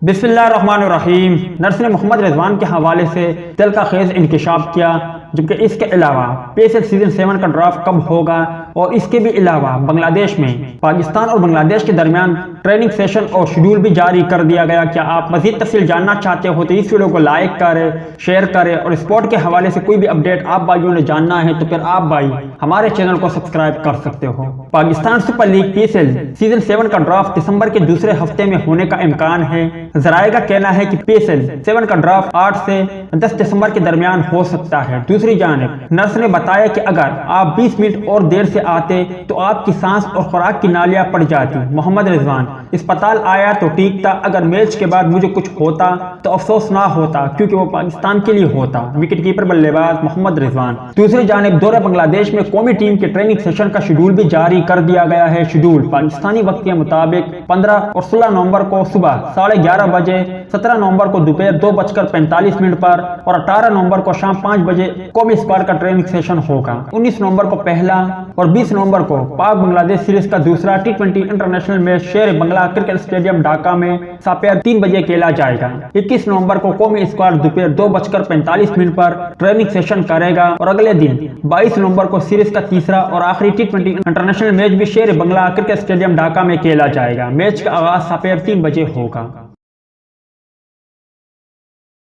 بسم اللہ الرحمن الرحیم۔ نرس نے محمد رضوان کے حوالے سے دل کا خیز انکشاف کیا، جبکہ اس کے علاوہ پی ایس ایل سیزن 7 کا ڈرافٹ کب ہوگا اور اس کے بھی علاوہ بنگلہ دیش میں پاکستان اور بنگلہ دیش کے درمیان ٹریننگ سیشن اور شیڈول بھی جاری کر دیا گیا۔ کیا آپ مزید تفصیل جاننا چاہتے ہو تو اس ویڈیو کو لائک کریں، شیئر کریں، اور اسپورٹ کے حوالے سے کوئی بھی اپڈیٹ آپ بھائیوں نے جاننا ہے تو پھر آپ بھائی ہمارے چینل کو سبسکرائب کر سکتے ہو۔ Pakistan super league P S L season 7 کا ڈرافٹ دسمبر کے دوسرے ہفتے میں ہونے کا امکان ہے۔ ذرائع کا کہنا ہے کہ پی ایس ایل 7 کا ڈرافٹ 8 سے 10 دسمبر کے درمیان ہو سکتا ہے۔ دوسری جانب نرس نے بتایا کہ اگر آپ 20 منٹ اور دیر سے آتے تو آپ کی سانس اور خوراک کی نالیاں پڑ جاتی۔ محمد رضوان: اسپتال آیا تو ٹھیک تھا، اگر میچ کے بعد مجھے کچھ ہوتا تو افسوس نہ ہوتا کیونکہ وہ پاکستان کے لیے ہوتا۔ وکٹ کیپر بلے باز محمد رضوان۔ دوسری جانب دورہ بنگلہ دیش میں قومی ٹیم کے ٹریننگ سیشن کا شیڈول بھی جاری کر دیا گیا ہے۔ شیڈول پاکستانی وقت کے مطابق 15 اور 16 نومبر کو صبح 11:30 بجے، 17 نومبر کو دوپہر 2:45 پر اور 18 نومبر کو شام 5 بجے قومی اسکواڈ کا ٹریننگ سیشن ہوگا۔ 19 نومبر کو پہلا اور 20 نومبر کو پاک بنگلہ دیش سیریز کا دوسرا T20 انٹرنیشنل میچ شیر بنگلہ کرکٹ اسٹیڈیم ڈھاکہ میں سپیر 3 بجے کھیلا جائے گا۔ 21 نومبر کو قومی اسکواڈ دوپہر 2:45 پر ٹریننگ سیشن کرے گا اور اگلے دن 22 نومبر کو سیریز کا تیسرا اور آخری T20 انٹرنیشنل میچ بھی شیر بنگلہ کرکٹ اسٹیڈیم ڈھاکہ میں کھیلا جائے گا۔ میچ کا آغاز سپیر 3 بجے ہوگا۔